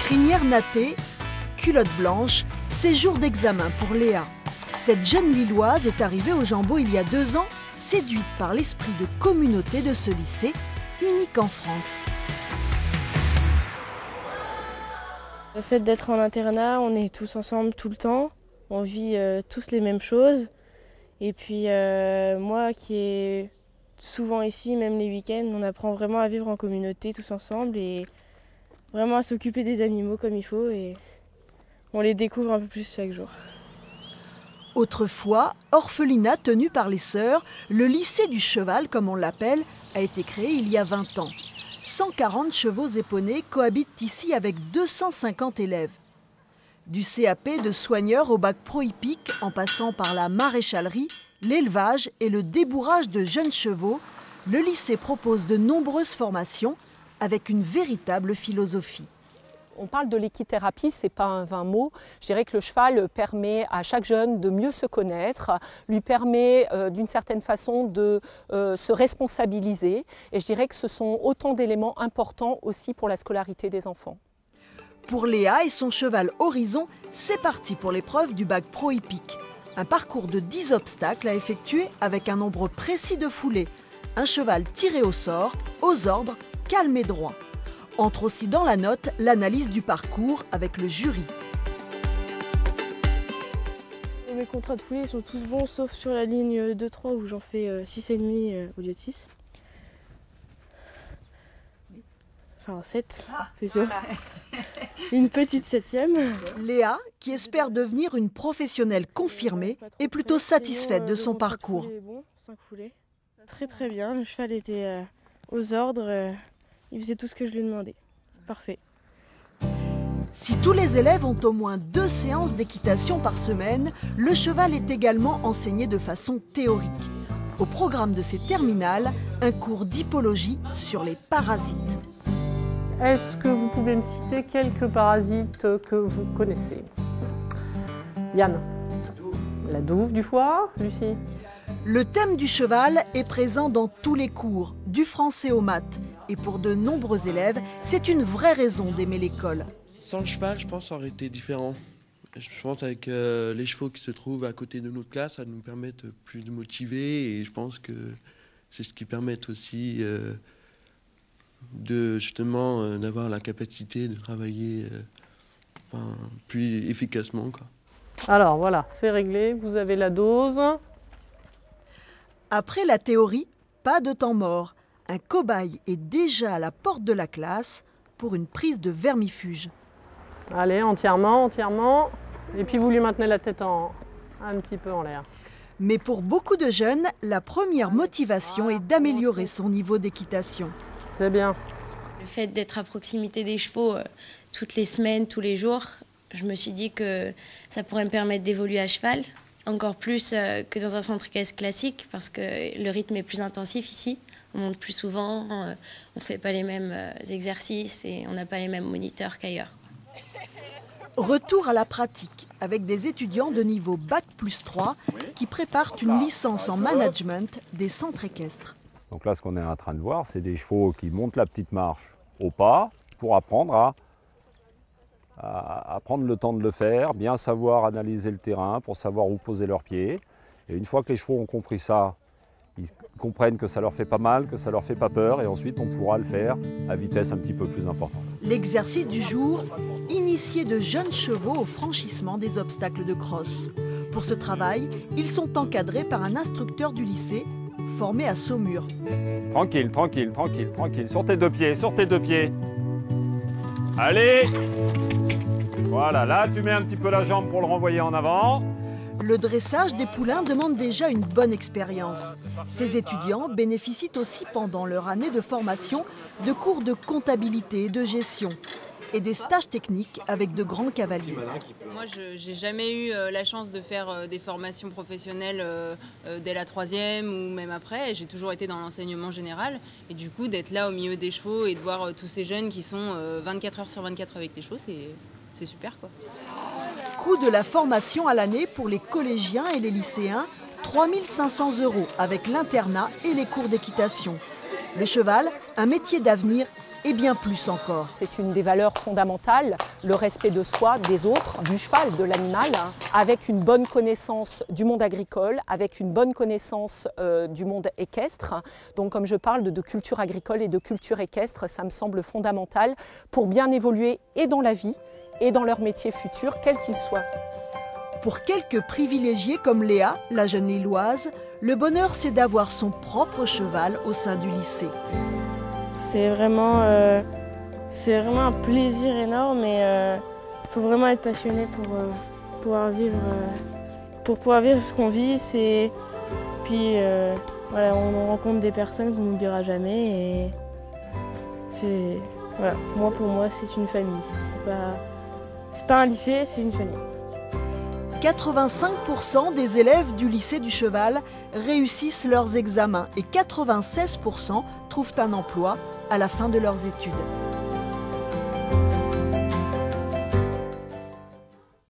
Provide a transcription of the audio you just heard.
Crinière nattée, culotte blanche, c'est jour d'examen pour Léa. Cette jeune Lilloise est arrivée au Jambeau il y a 2 ans, séduite par l'esprit de communauté de ce lycée, unique en France. Le fait d'être en internat, on est tous ensemble tout le temps, on vit tous les mêmes choses. Et puis moi qui est souvent ici, même les week-ends, on apprend vraiment à vivre en communauté tous ensemble et vraiment à s'occuper des animaux comme il faut et on les découvre un peu plus chaque jour. Autrefois, orphelinat tenu par les sœurs, le lycée du cheval, comme on l'appelle, a été créé il y a 20 ans. 140 chevaux éponnés cohabitent ici avec 250 élèves. Du CAP de soigneur au bac pro-hippique, en passant par la maréchalerie, l'élevage et le débourrage de jeunes chevaux, le lycée propose de nombreuses formations avec une véritable philosophie. On parle de l'équithérapie, ce n'est pas un vain mot. Je dirais que le cheval permet à chaque jeune de mieux se connaître, lui permet d'une certaine façon de se responsabiliser. Et je dirais que ce sont autant d'éléments importants aussi pour la scolarité des enfants. Pour Léa et son cheval Horizon, c'est parti pour l'épreuve du bac pro-hippique. Un parcours de 10 obstacles à effectuer avec un nombre précis de foulées. Un cheval tiré au sort, aux ordres, calme et droit. Entre aussi dans la note l'analyse du parcours avec le jury. Mes contrats de foulée sont tous bons sauf sur la ligne 2-3 où j'en fais 6,5 au lieu de 6. Enfin 7 plutôt. Une petite 7e. Léa, qui espère devenir une professionnelle confirmée, est plutôt satisfaite de son parcours. Bon, 5 foulées. Très bien, le cheval était aux ordres. Il faisait tout ce que je lui demandais. Parfait. Si tous les élèves ont au moins 2 séances d'équitation par semaine, le cheval est également enseigné de façon théorique. Au programme de ces terminales, un cours d'hippologie sur les parasites. Est-ce que vous pouvez me citer quelques parasites que vous connaissez? Yann? La douve du foie, Lucie? Le thème du cheval est présent dans tous les cours, du français aux maths. Et pour de nombreux élèves, c'est une vraie raison d'aimer l'école. Sans le cheval, je pense que ça aurait été différent. Je pense avec les chevaux qui se trouvent à côté de notre classe, ça nous permet plus de motiver. Et je pense que c'est ce qui permet aussi de justement d'avoir la capacité de travailler plus efficacement, quoi. Alors voilà, c'est réglé, vous avez la dose. Après la théorie, pas de temps mort. Un cobaye est déjà à la porte de la classe pour une prise de vermifuge. Allez, entièrement. Et puis vous lui maintenez la tête un petit peu en l'air. Mais pour beaucoup de jeunes, la première motivation est d'améliorer son niveau d'équitation. C'est bien. Le fait d'être à proximité des chevaux toutes les semaines, tous les jours, je me suis dit que ça pourrait me permettre d'évoluer à cheval. Encore plus que dans un centre équestre classique, parce que le rythme est plus intensif ici. On monte plus souvent, on ne fait pas les mêmes exercices et on n'a pas les mêmes moniteurs qu'ailleurs. Retour à la pratique avec des étudiants de niveau Bac+3 qui préparent une licence en management des centres équestres. Donc là, ce qu'on est en train de voir, c'est des chevaux qui montent la petite marche au pas pour apprendre à prendre le temps de le faire, bien savoir analyser le terrain pour savoir où poser leurs pieds. Et une fois que les chevaux ont compris ça, ils comprennent que ça leur fait pas mal, que ça leur fait pas peur, et ensuite on pourra le faire à vitesse un petit peu plus importante. L'exercice du jour, initier de jeunes chevaux au franchissement des obstacles de crosse. Pour ce travail, ils sont encadrés par un instructeur du lycée, formé à Saumur. Tranquille, sur tes 2 pieds, Allez! Voilà, là tu mets un petit peu la jambe pour le renvoyer en avant. Le dressage des poulains demande déjà une bonne expérience. Ces étudiants bénéficient aussi pendant leur année de formation de cours de comptabilité et de gestion et des stages techniques avec de grands cavaliers. Moi, je n'ai jamais eu la chance de faire des formations professionnelles dès la 3e ou même après. J'ai toujours été dans l'enseignement général. Et du coup, d'être là au milieu des chevaux et de voir tous ces jeunes qui sont 24 heures sur 24 avec les chevaux, c'est super, quoi. Coût de la formation à l'année pour les collégiens et les lycéens, 3 500 € avec l'internat et les cours d'équitation. Le cheval, un métier d'avenir et bien plus encore. C'est une des valeurs fondamentales, le respect de soi, des autres, du cheval, de l'animal, avec une bonne connaissance du monde agricole, avec une bonne connaissance du monde équestre. Donc comme je parle de culture agricole et de culture équestre, ça me semble fondamental pour bien évoluer et dans la vie et dans leur métier futur, quel qu'il soit. Pour quelques privilégiés comme Léa, la jeune Lilloise, le bonheur c'est d'avoir son propre cheval au sein du lycée. C'est vraiment un plaisir énorme et il faut vraiment être passionné pour pouvoir vivre ce qu'on vit. Puis voilà, on rencontre des personnes qu'on n'oubliera jamais et voilà, pour moi c'est une famille. C'est pas un lycée, c'est une famille. 85% des élèves du lycée du cheval réussissent leurs examens et 96% trouvent un emploi à la fin de leurs études.